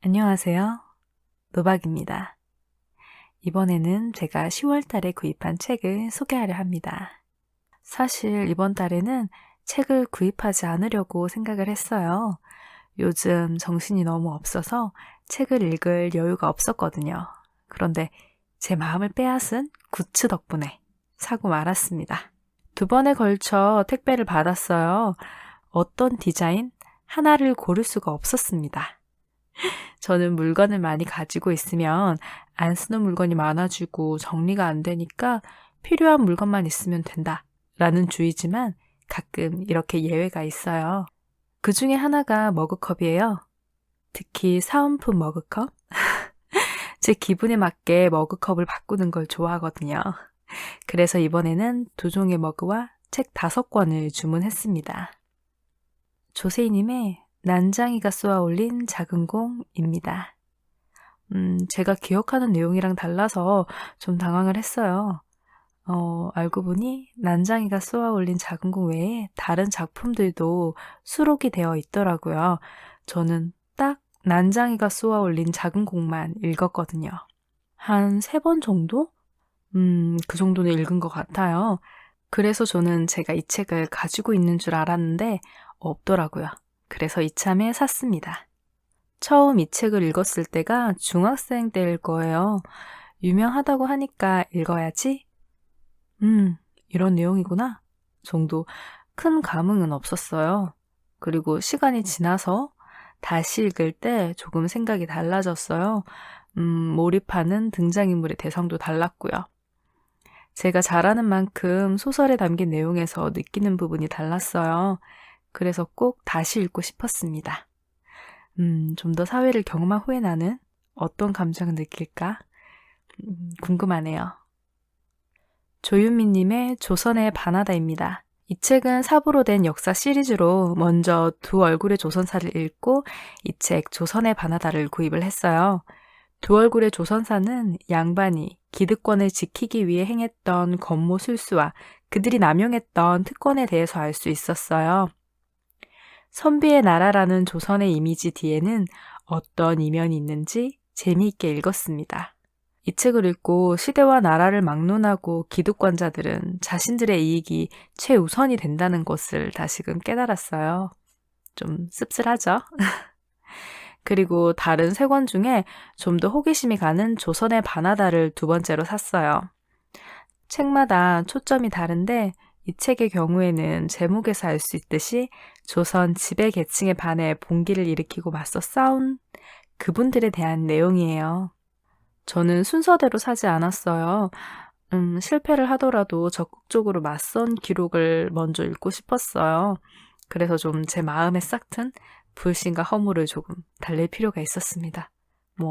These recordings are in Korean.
안녕하세요. 노박입니다. 이번에는 제가 10월 달에 구입한 책을 소개하려 합니다. 사실 이번 달에는 책을 구입하지 않으려고 생각을 했어요. 요즘 정신이 너무 없어서 책을 읽을 여유가 없었거든요. 그런데 제 마음을 빼앗은 굿즈 덕분에 사고 말았습니다. 2번에 걸쳐 택배를 받았어요. 어떤 디자인? 하나를 고를 수가 없었습니다. 저는 물건을 많이 가지고 있으면 안 쓰는 물건이 많아지고 정리가 안 되니까 필요한 물건만 있으면 된다 라는 주의지만 가끔 이렇게 예외가 있어요. 그 중에 하나가 머그컵이에요. 특히 사은품 머그컵. 제 기분에 맞게 머그컵을 바꾸는 걸 좋아하거든요. 그래서 이번에는 2종의 머그와 책 5권을 주문했습니다. 조세희님의 난장이가 쏘아 올린 작은 공입니다. 제가 기억하는 내용이랑 달라서 좀 당황을 했어요. 알고 보니 난장이가 쏘아 올린 작은 공 외에 다른 작품들도 수록이 되어 있더라고요. 저는 딱 난장이가 쏘아 올린 작은 공만 읽었거든요. 한 3번 정도? 그 정도는 읽은 것 같아요. 그래서 저는 제가 이 책을 가지고 있는 줄 알았는데 없더라고요. 그래서 이참에 샀습니다. 처음 이 책을 읽었을 때가 중학생 때일 거예요. 유명하다고 하니까 읽어야지? 이런 내용이구나. 정도 큰 감흥은 없었어요. 그리고 시간이 지나서 다시 읽을 때 조금 생각이 달라졌어요. 몰입하는 등장인물의 대상도 달랐고요. 제가 잘하는 만큼 소설에 담긴 내용에서 느끼는 부분이 달랐어요. 그래서 꼭 다시 읽고 싶었습니다. 좀 더 사회를 경험한 후에 나는 어떤 감정을 느낄까? 궁금하네요. 조윤미님의 조선의 바나다입니다. 이 책은 사부로 된 역사 시리즈로 먼저 두 얼굴의 조선사를 읽고 이 책 조선의 바나다를 구입을 했어요. 두 얼굴의 조선사는 양반이 기득권을 지키기 위해 행했던 권모술수와 그들이 남용했던 특권에 대해서 알 수 있었어요. 선비의 나라라는 조선의 이미지 뒤에는 어떤 이면이 있는지 재미있게 읽었습니다. 이 책을 읽고 시대와 나라를 막론하고 기득권자들은 자신들의 이익이 최우선이 된다는 것을 다시금 깨달았어요. 좀 씁쓸하죠? 그리고 다른 3권 중에 좀 더 호기심이 가는 조선의 바나다를 2번째로 샀어요. 책마다 초점이 다른데 이 책의 경우에는 제목에서 알 수 있듯이 조선 지배 계층에 반해 봉기를 일으키고 맞서 싸운 그분들에 대한 내용이에요. 저는 순서대로 사지 않았어요. 실패를 하더라도 적극적으로 맞선 기록을 먼저 읽고 싶었어요. 그래서 좀 제 마음에 싹튼 불신과 허물을 조금 달랠 필요가 있었습니다.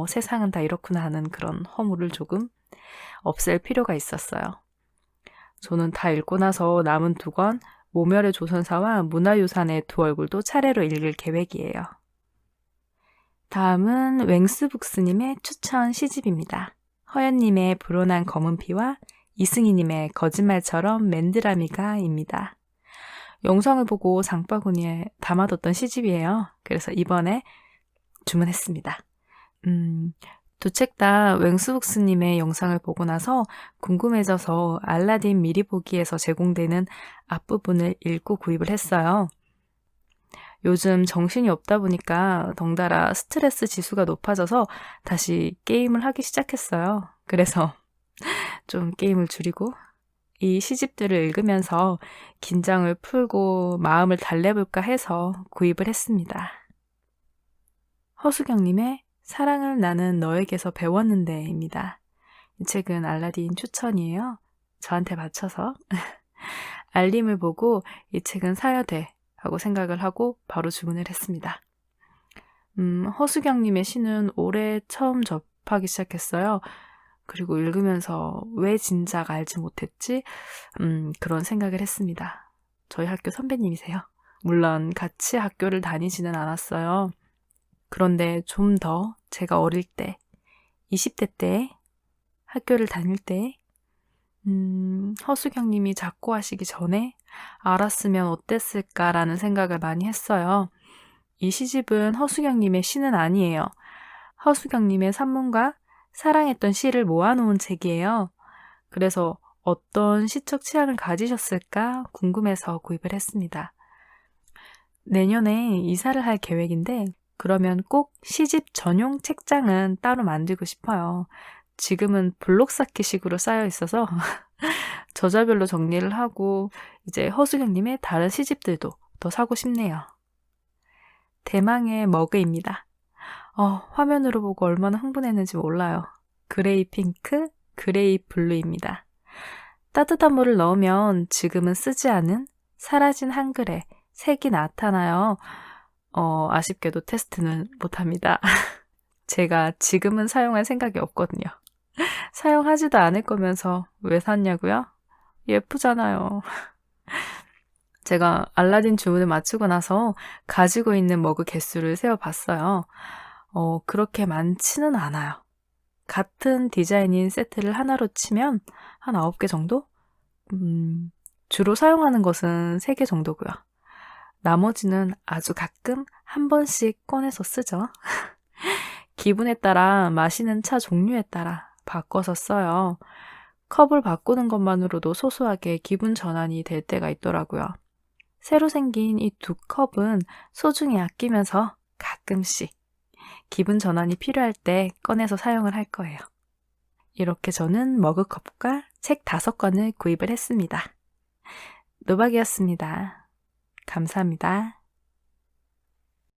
세상은 다 이렇구나 하는 그런 허물을 조금 없앨 필요가 있었어요. 저는 다 읽고 나서 남은 2권 모멸의 조선사와 문화유산의 2 얼굴도 차례로 읽을 계획이에요. 다음은 웽스북스님의 추천 시집입니다. 허연님의 불온한 검은 피와 이승희님의 거짓말처럼 맨드라미가입니다. 영상을 보고 장바구니에 담아뒀던 시집이에요. 그래서 이번에 주문했습니다. 2 책 다 웽스북스님의 영상을 보고 나서 궁금해져서 알라딘 미리 보기에서 제공되는 앞부분을 읽고 구입을 했어요. 요즘 정신이 없다 보니까 덩달아 스트레스 지수가 높아져서 다시 게임을 하기 시작했어요. 그래서 좀 게임을 줄이고 이 시집들을 읽으면서 긴장을 풀고 마음을 달래볼까 해서 구입을 했습니다. 허수경님의 사랑을 나는 너에게서 배웠는데입니다. 이 책은 알라딘 추천이에요. 저한테 맞춰서 알림을 보고 이 책은 사야 돼 하고 생각을 하고 바로 주문을 했습니다. 허수경님의 시는 올해 처음 접하기 시작했어요. 그리고 읽으면서 왜 진작 알지 못했지? 그런 생각을 했습니다. 저희 학교 선배님이세요. 물론 같이 학교를 다니지는 않았어요. 그런데 좀 더 제가 어릴 때, 20대 때, 학교를 다닐 때, 허수경님이 작고하시기 전에 알았으면 어땠을까라는 생각을 많이 했어요. 이 시집은 허수경님의 시는 아니에요. 허수경님의 산문과 사랑했던 시를 모아놓은 책이에요. 그래서 어떤 시적 취향을 가지셨을까 궁금해서 구입을 했습니다. 내년에 이사를 할 계획인데 그러면 꼭 시집 전용 책장은 따로 만들고 싶어요. 지금은 블록 쌓기식으로 쌓여 있어서 저자별로 정리를 하고 이제 허수경님의 다른 시집들도 더 사고 싶네요. 대망의 머그입니다. 화면으로 보고 얼마나 흥분했는지 몰라요. 그레이 핑크, 그레이 블루입니다. 따뜻한 물을 넣으면 지금은 쓰지 않은 사라진 한글에 색이 나타나요. 아쉽게도 테스트는 못합니다. 제가 지금은 사용할 생각이 없거든요. 사용하지도 않을 거면서 왜 샀냐고요? 예쁘잖아요. 제가 알라딘 주문을 마치고 나서 가지고 있는 머그 개수를 세어봤어요. 그렇게 많지는 않아요. 같은 디자인인 세트를 하나로 치면 한 9개 정도? 주로 사용하는 것은 3개 정도고요. 나머지는 아주 가끔 한 번씩 꺼내서 쓰죠. 기분에 따라 마시는 차 종류에 따라 바꿔서 써요. 컵을 바꾸는 것만으로도 소소하게 기분 전환이 될 때가 있더라고요. 새로 생긴 이 2컵은 소중히 아끼면서 가끔씩 기분 전환이 필요할 때 꺼내서 사용을 할 거예요. 이렇게 저는 머그컵과 책 5권을 구입을 했습니다. 노박이었습니다. 감사합니다.